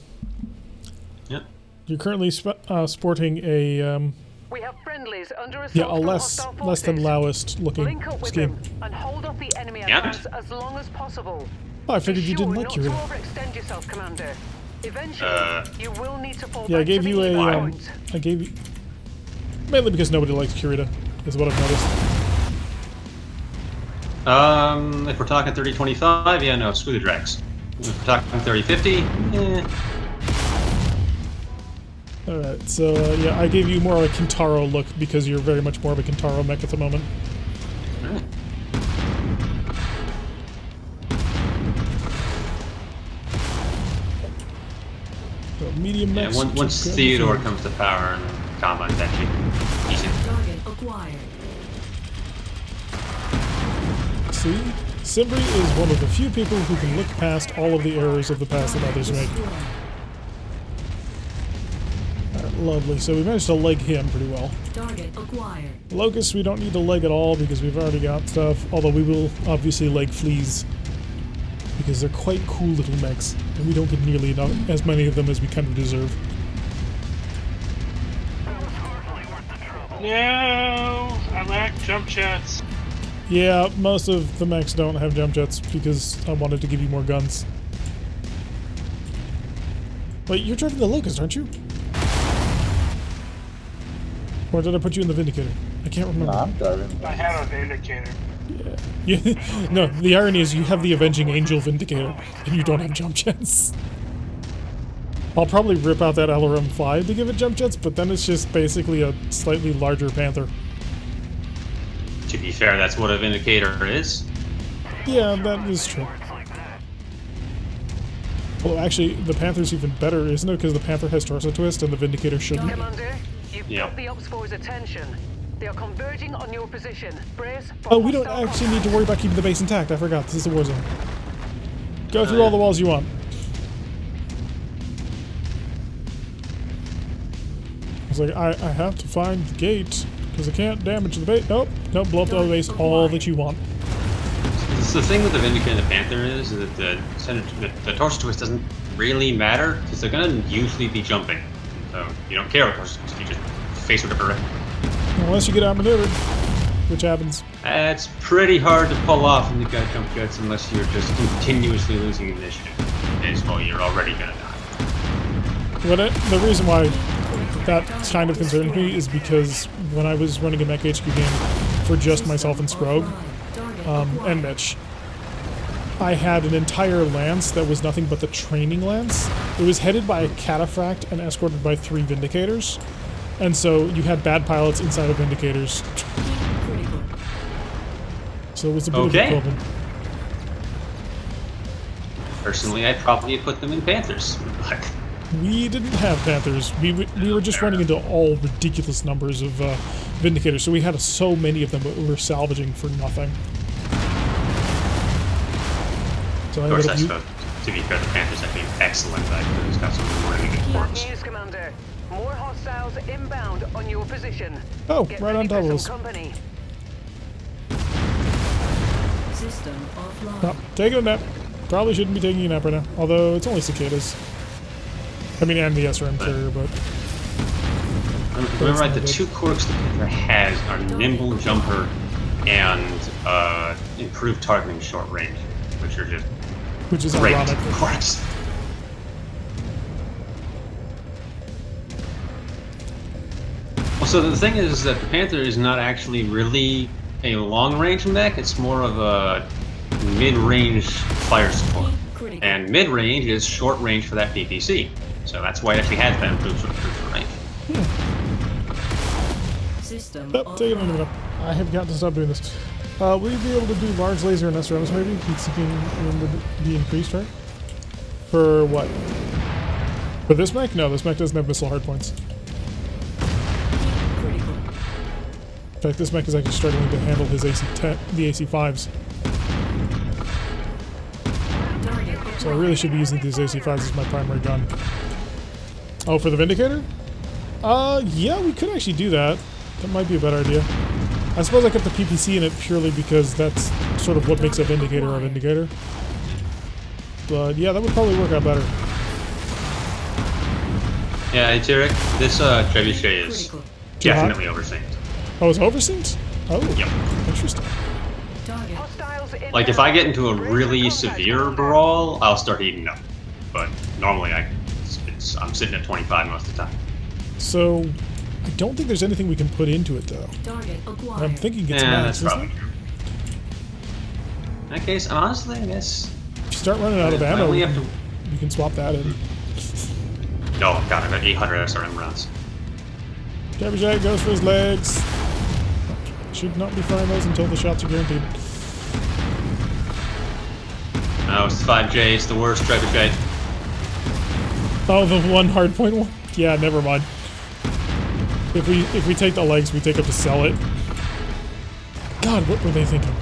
Yep. You're currently sporting a, We have friendlies under assault yeah, a from less hostile than forces. Laoist looking Link up with scheme. them and hold off the enemy Yeah. advance as long as possible. Oh, I figured you Be didn't sure like not to Kurita. overextend yourself, Commander. Eventually, you will need to fall Yeah, I back gave to you the a, point. I gave you... Mainly because nobody likes Kurita, is what I've noticed. If we're talking 30-25, yeah, no, screw the Drex. If we're talking 30-50, eh. Alright, so, yeah, I gave you more of a Kintaro look because you're very much more of a Kintaro mech at the moment. So medium Yeah, mechs. once grab the Theodore field. comes to power and combat's actually easy. Target acquired. See? Simbri is one of the few people who can look past all of the errors of the past that others make. Alright, lovely. So we managed to leg him pretty well. Target acquired. Locust we don't need to leg at all because we've already got stuff, although we will obviously leg fleas because they're quite cool little mechs, and we don't get nearly enough, as many of them as we kind of deserve. No, I lack jump jets. Yeah, most of the mechs don't have jump jets because I wanted to give you more guns. Wait, you're driving the Locust, aren't you? Or did I put you in the Vindicator? I can't remember. No, I'm driving. I have a Vindicator. Yeah. No, the irony is you have the Avenging Angel Vindicator, and you don't have jump jets. I'll probably rip out that LRM-5 to give it jump jets, but then it's just basically a slightly larger Panther. To be fair, that's what a Vindicator is. Yeah, that is true. Well, actually, the Panther's even better, isn't it? Because the Panther has torso twist and the Vindicator shouldn't. Commander, you've Yep. got the Ops Force's attention. They are converging on your position. Brace for Oh, we don't hostile actually need to contact. worry about keeping the base intact. I forgot. This is a war zone. Go through all the walls you want. I was like, I have to find the gate because I can't damage the base. Nope. Nope. Blow up the base all that you want. The thing with the Vindicator and the Panther is that the torso twist doesn't really matter because they're gonna usually be jumping. So you don't care what torso twist, you just face whatever. Unless you get outmaneuvered, which happens. It's pretty hard to pull off when you've got jump jets unless you're just continuously losing initiative. And well, you're already gonna die. But the reason why that kind of concerned me is because when I was running a Mech HQ game for just myself and Scrogue, and Mitch, I had an entire lance that was nothing but the training lance. It was headed by a cataphract and escorted by 3 Vindicators. And so you had bad pilots inside of Vindicators. Critical. So it was a bit of a Okay. problem. Personally, I'd probably put them in Panthers. But We didn't have Panthers. We were just running into all ridiculous numbers of Vindicators, so we had so many of them, but we were salvaging for nothing. So of course, I suppose, to be fair, the Panthers have been excellent. It's got some really good Bad forms. news, Commander. More hostiles inbound on your position. Oh, Get right ready on top for of some us. company. System offline. No, taking a nap. Probably shouldn't be taking a nap right now. Although it's only cicadas. I mean, and the SRM carrier, but Remember, right, the 2 quirks the Panther has are nimble jumper and improved targeting short range, which are just which is great ironic. quirks. Well, so the thing is that the Panther is not actually really a long-range mech. It's more of a mid-range fire support. Critical. And mid-range is short range for that PPC. So that's why it actually has that improved short range. System Yep, take it into it. I have got to stop doing this. Will you be able to do large laser and SRMs maybe? Heat seeking would be increased, right? For what? For this mech? No, this mech doesn't have missile hardpoints. critical. In fact, this mech is actually struggling to handle his AC-10, the AC-5s. Target So I really should be using these AC-5s as my primary gun. Oh, for the Vindicator? Yeah, we could actually do that. That might be a better idea. I suppose I kept the PPC in it purely because that's sort of what makes a Vindicator a Vindicator. But yeah, that would probably work out better. Yeah, hey, Tarek, this trebuchet is critical. definitely oversynced. Oh, it's oversynced? Oh, Yep. interesting. Target. Hostiles inbound. Like, if I get into a Brace for really contact, severe Commander. brawl, I'll start heating up. But normally, I'm sitting at 25 most of the time. So, I don't think there's anything we can put into it, though. Target acquired. I'm thinking it's Yeah, max, that's isn't probably it? true. In that case, honestly, I guess... If you start running out of I ammo, only we have can, we can swap that in. No, God, I got 800 SRM rounds. Jagermech goes for his legs. Should not be firing those until the shots are guaranteed. Oh, it's 5J, it's the worst trebuchet. Oh, the one hardpoint one? Yeah, never mind. If we take the legs, we take up to sell it. God, what were they thinking?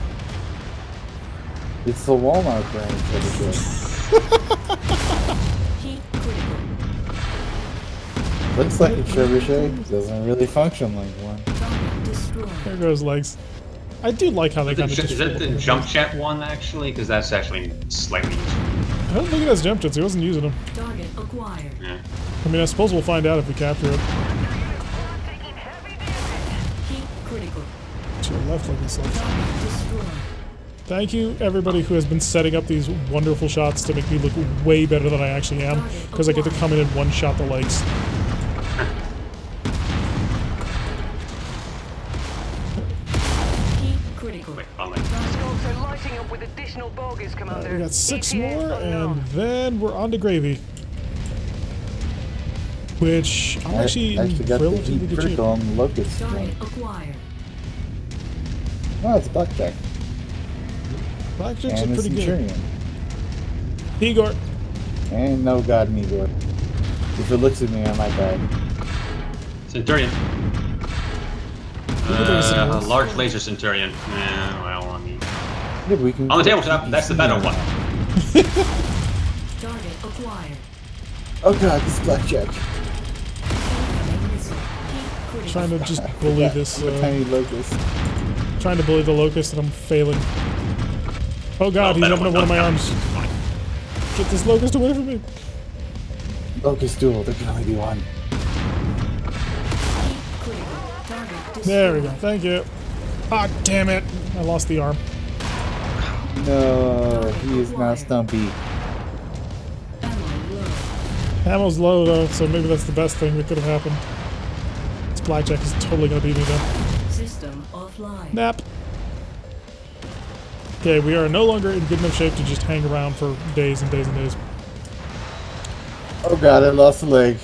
It's the Walmart brand for the Heat critical. Looks like a trebuchet. Doesn't really function like one. Target destroyed. There goes legs. I do like how they kind of just... Is that the jump jet one, actually? Because that's actually slightly useful. I don't think it has jump jets. He wasn't using them. Target acquired. Yeah. I mean, I suppose we'll find out if we capture it. Heat critical. To your left, like this. Target destroyed. Thank you, everybody who has been setting up these wonderful shots to make me look way better than I actually am, because I get to come in and one-shot the legs. Heat critical. Wait, I'll like. Scouts are lighting up with additional bogies, Commander. We got 6 ETA more, unknown. and then we're on to gravy. Which I'm actually I actually got the relatively heat good shape. critical on the locust Target one. acquired. Oh, it's Blackjack. Blackjack's And are the pretty good. Centurion. Igor. And no god Igor. If it looks at me, I might die. Centurion. at the Centurions. Large laser Centurion. Yeah, well, I mean. Yeah, but we can On the tabletop, that's the better one. Target acquired. Oh god, this is Blackjack. Incoming missile. Heat critical. Trying to just bully this. I'm a tiny locust. Trying to bully the locust, and I'm failing. Oh god, he's opening one of my arms. Get this locust away from me. Locust duel, there can only be one. Heat critical. Target destroyed. There we go. Thank you. Ah, damn it. I lost the arm. No, he is now Stumpy. Ammo low. Ammo's low, though, so maybe that's the best thing that could have happened. This blackjack is totally going to beat me, though. System offline. Nap. Okay, we are no longer in good enough shape to just hang around for days and days and days. Oh god, I lost a leg.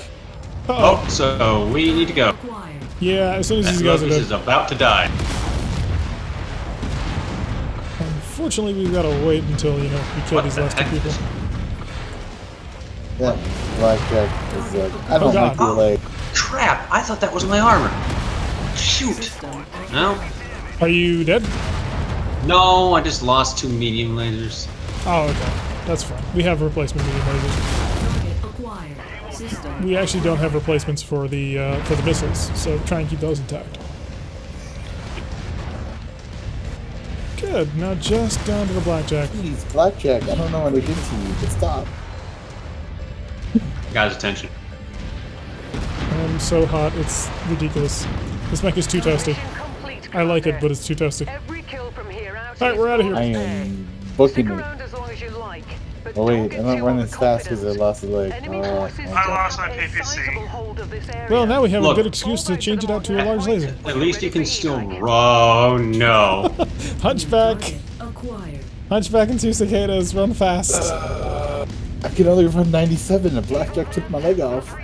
Uh-oh. Oh, so we need to go. Acquired. Yeah, as soon as That these guys are locust is dead. about to die. Unfortunately, we've got to wait until, you know, we kill What these the last 2 heck? people. Yeah, Blackjack is like, I don't God. like your leg. Crap! I thought that was my armor. Shoot! System offline. No? Are you dead? No, I just lost 2 medium lasers. Oh, okay. That's fine. We have replacement medium lasers. Target acquired. System. We actually don't have replacements for the missiles, so try and keep those intact. Good. Now just down to the blackjack. Please, Blackjack, I don't know what I did to you, but stop. Got his attention. I'm so hot, it's ridiculous. This mech is too toasty. Mission complete, I like it, Commander. but it's too toasty. Every kill from here out. Alright, is we're outta here. I bonus am pay. booking Stick it. around as long as you like, but Oh don't wait, get I'm not too running as fast because I overconfident. lost a leg. Enemy Oh, forces my I took lost up my a PPC. sizable hold of this area. Well, now we have Look. a good excuse to change it out to a large laser. At least you can still row. No. Hunchback! Target acquired. Hunchback and 2 cicadas, run fast. I can only run 97 and Blackjack took my leg off.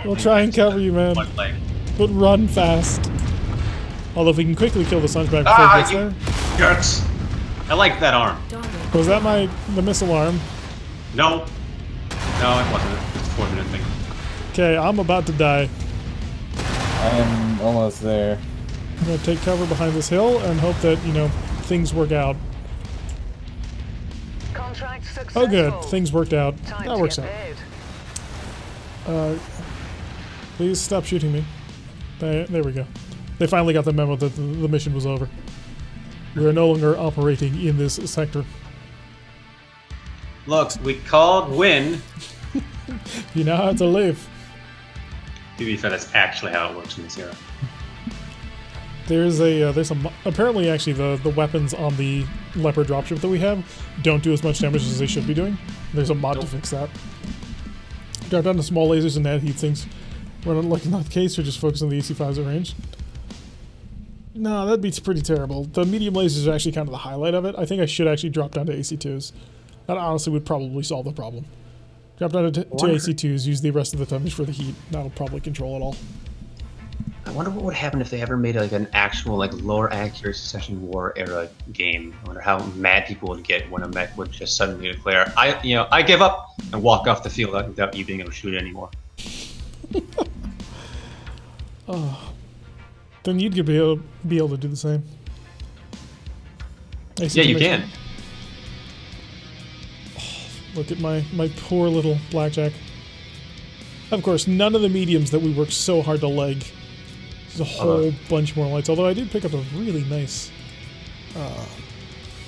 We'll try and cover you, man, One leg. but run fast. Although if we can quickly kill the Hunchback before it gets you there. jerks! I like that arm. Target. Was that the missile arm? No. No, it wasn't. It's a 4-minute thing. Okay, I'm about to die. I am almost there. I'm gonna take cover behind this hill and hope that, you know, things work out. Contract successful. Oh good, things worked out. Time That to works get out. paid. Please stop shooting me. There we go. They finally got the memo that the mission was over. We are no longer operating in this sector. Look, we called win. You now have to live. To be fair, that's actually how it works in this era. There's apparently actually the weapons on the Leopard dropship that we have don't do as much damage as they should be doing. There's a mod to fix that. Drop down to small lasers and add heat sinks. When unlike not the case, you're just focused on the AC5s at range. No, that'd be pretty terrible. The medium lasers are actually kind of the highlight of it. I think I should actually drop down to AC2s. That honestly would probably solve the problem. Drop down to AC2s, use the rest of the tonnage for the heat. That'll probably control it all. I wonder what would happen if they ever made like an actual like lower accuracy Session War era game. I wonder how mad people would get when a mech would just suddenly declare, I give up, and walk off the field without you being able to shoot anymore. Oh, then you'd be able to do the same. AC Yeah, you commission. can. Look at my poor little blackjack. Of course, none of the mediums that we worked so hard to leg. There's a whole bunch more lights, although I did pick up a really nice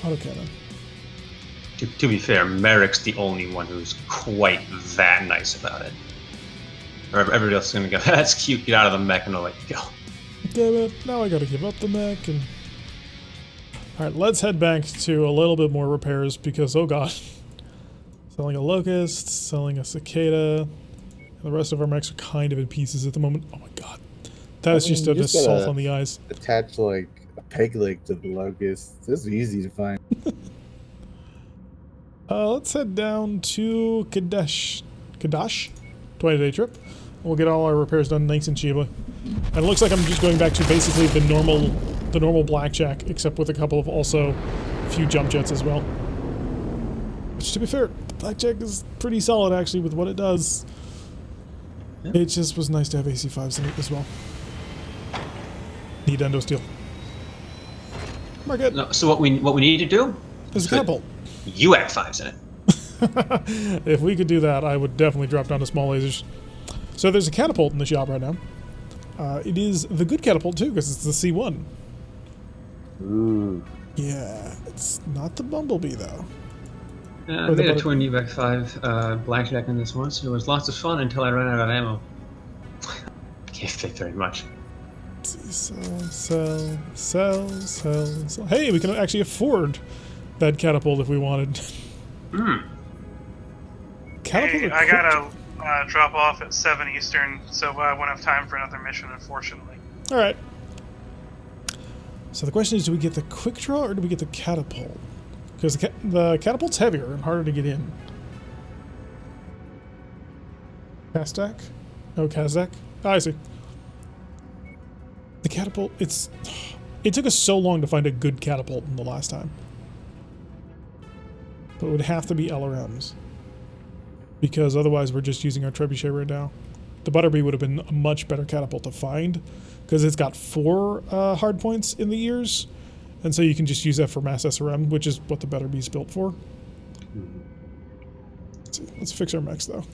autocannon. To be fair, Merrick's the only one who's quite that nice about it. Or everybody else is gonna go, that's cute, get out of the mech, and I'll let you go. Damn it, now I gotta give up the mech and... Alright, let's head back to a little bit more repairs because, oh god. Selling a locust, selling a cicada. And the rest of our mechs are kind of in pieces at the moment. Oh my god. That is just an assault on the eyes. Attach like a peg leg to the locust. This is easy to find. Let's head down to Kadesh. 20-day trip. We'll get all our repairs done nice and cheaply. And it looks like I'm just going back to basically the normal blackjack, except with a couple of also a few jump jets as well. Which, to be fair, the blackjack is pretty solid actually with what it does. Yeah. It just was nice to have AC5s in it as well. Need endo steel. We're good. No, so what we need to do? There's a catapult. UAC5s in it. If we could do that, I would definitely drop down to small lasers. So there's a catapult in the shop right now. It is the good catapult too, because it's the C1. Ooh. Yeah, it's not the Bumblebee though. I made a twin UAC5 blackjack in this once. It was lots of fun until I ran out of ammo. Can't fit very much. Sell. Hey, we can actually afford that catapult if we wanted. Catapult. Hey, I gotta drop off at 7 Eastern, so I won't have time for another mission, unfortunately. All right. So the question is, do we get the quick draw or do we get the catapult? Because the catapult's heavier and harder to get in. Kazakh? Oh, Kazakh? Oh, I see. The catapult, it took us so long to find a good catapult in the last time. But it would have to be LRMs. Because otherwise we're just using our trebuchet right now. The Butterbee would have been a much better catapult to find. Because it's got 4 hard points in the ears. And so you can just use that for mass SRM, which is what the Butterbee's built for. Let's fix our mechs though.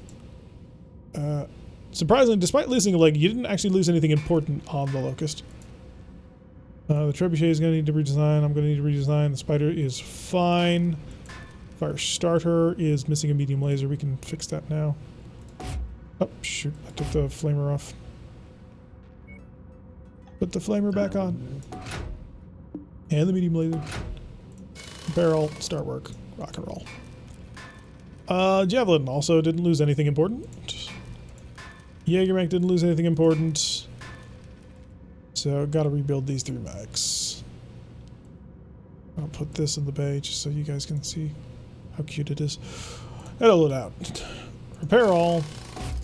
Surprisingly, despite losing a leg, you didn't actually lose anything important on the Locust. The trebuchet is going to need to redesign. I'm going to need to redesign. The Spider is fine. Fire starter is missing a medium laser. We can fix that now. Oh, shoot. I took the flamer off. Put the flamer back on. And the medium laser. Barrel, start work, rock and roll. Javelin also didn't lose anything important. Jagermech didn't lose anything important. So, gotta rebuild these 3 mechs. I'll put this in the bay just so you guys can see how cute it is. Edit it out. Repair all.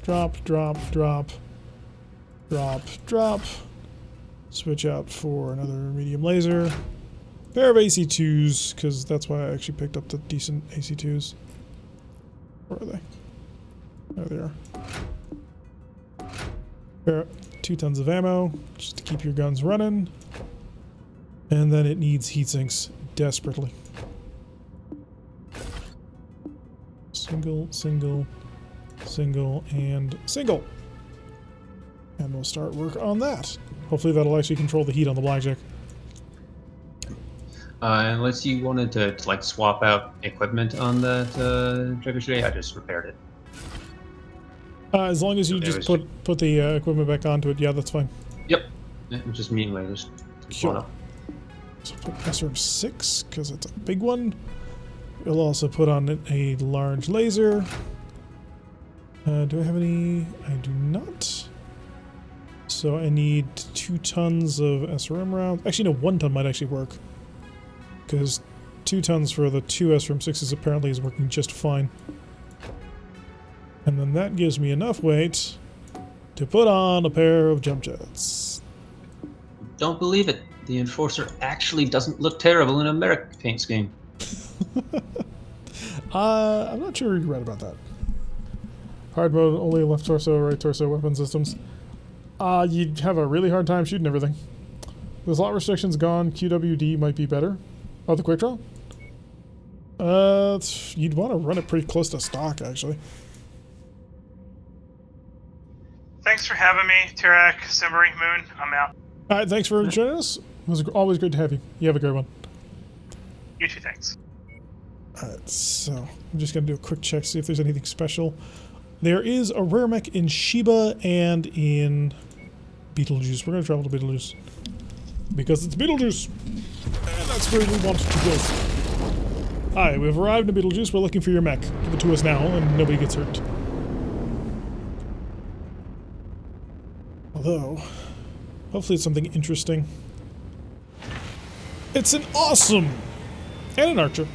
Drop, drop, drop. Drop, drop. Switch out for another medium laser. Pair of AC2s, because that's why I actually picked up the decent AC2s. Where are they? There they are. Pair 2 tons of ammo, just to keep your guns running. And then it needs heat sinks desperately. Single, single, single, and single. And we'll start work on that. Hopefully that'll actually control the heat on the blackjack. Unless you wanted to like swap out equipment on that trebuchet, I just repaired it. As long as you just put the equipment back onto it, yeah, that's fine. Yep. Yeah, just mean lasers. Sure. So put SRM6 because it's a big one. We'll also put on it a large laser. Do I have any? I do not. So I need 2 tons of SRM rounds. Actually, no, 1 ton might actually work. Because 2 tons for the 2 SRM6s apparently is working just fine. And then that gives me enough weight to put on a pair of jump jets. Don't believe it. The Enforcer actually doesn't look terrible in a Merrick paint scheme. I'm not sure you're right about that. Hard mode, only left torso, right torso weapon systems. You'd have a really hard time shooting everything. The slot restrictions gone, QWD might be better. Oh, the quick draw? You'd want to run it pretty close to stock, actually. Thanks for having me, Tirak, Simmering Moon. I'm out. All right, thanks for joining us. It was always great to have you. You have a great one. You too, thanks. Alright, so I'm just going to do a quick check, see if there's anything special. There is a rare mech in Sheba and in Beetlejuice. We're going to travel to Beetlejuice. Because it's Beetlejuice! And that's where we want to go. Hi, we've arrived in Beetlejuice. We're looking for your mech. Give it to us now, and nobody gets hurt. Although, hopefully it's something interesting. It's an awesome! And an archer.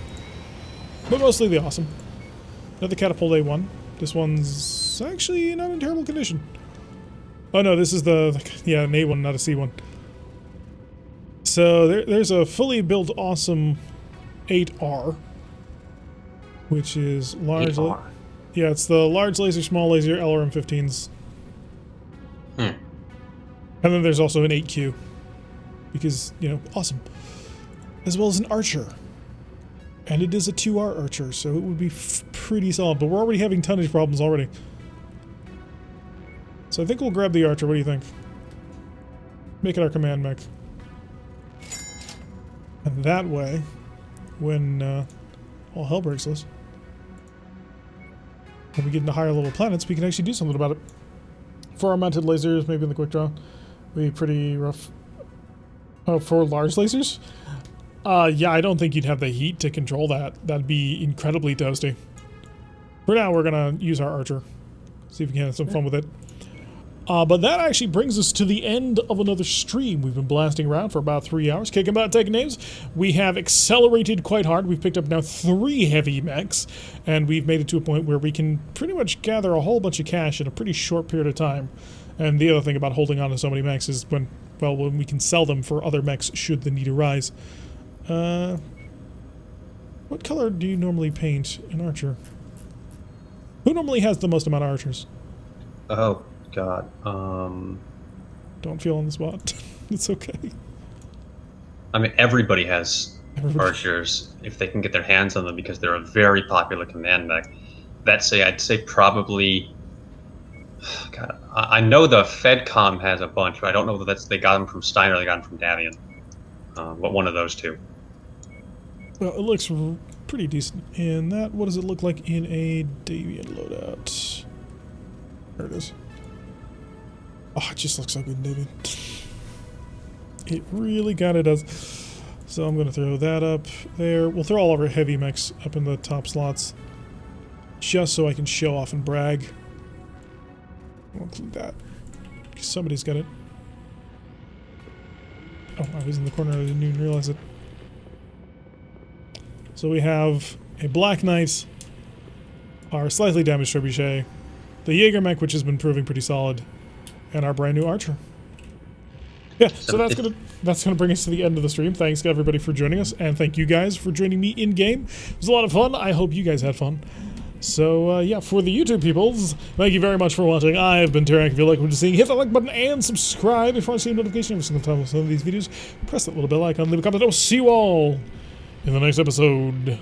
But mostly the awesome. Another catapult A1. This one's actually not in terrible condition. Oh no, this is yeah, an A1, not a C1. So there's a fully built awesome 8R. Which is large... 8R. Yeah, it's the large laser, small laser, LRM-15s. And then there's also an 8Q. Because, you know, awesome. As well as an archer. And it is a 2R archer, so it would be pretty solid. But we're already having tonnage problems already. So I think we'll grab the archer. What do you think? Make it our command mech. And that way, when all hell breaks loose, when we get into higher level planets, we can actually do something about it. For our mounted lasers, maybe in the quick draw, be pretty rough. Oh, for large lasers? Yeah, I don't think you'd have the heat to control that. That'd be incredibly toasty. For now, we're gonna use our archer. See if we can have some fun with it. But that actually brings us to the end of another stream. We've been blasting around for about 3 hours, kicking about, taking names. We have accelerated quite hard. We've picked up now 3 heavy mechs, and we've made it to a point where we can pretty much gather a whole bunch of cash in a pretty short period of time. And the other thing about holding on to so many mechs is when we can sell them for other mechs should the need arise. What color do you normally paint an archer? Who normally has the most amount of archers? Oh, God. Don't feel on the spot. It's okay. I mean, everybody has archers if they can get their hands on them because they're a very popular command mech. I'd say probably... God, I know the FedCom has a bunch, but I don't know whether they got them from Steiner or they got them from Davian. But one of those two. Well, it looks pretty decent in that. What does it look like in a Davian loadout? There it is. Oh, it just looks so good in Davian. It really kind of does. So I'm going to throw that up there. We'll throw all of our heavy mechs up in the top slots. Just so I can show off and brag. I'll include that. Somebody's got it. Oh, I was in the corner. I didn't even realize it. So we have a Black Knight, our slightly damaged Trebuchet, the Jagermech, which has been proving pretty solid, and our brand new Archer. Yeah, so that's gonna bring us to the end of the stream. Thanks everybody for joining us, and thank you guys for joining me in game. It was a lot of fun. I hope you guys had fun. So yeah, for the YouTube peoples, thank you very much for watching. I've been Tirak. If you like what you're seeing, hit that like button and subscribe if you want to see a notification every single time I post one of these videos. Press that little bell icon, leave a comment. I'll see you all in the next episode.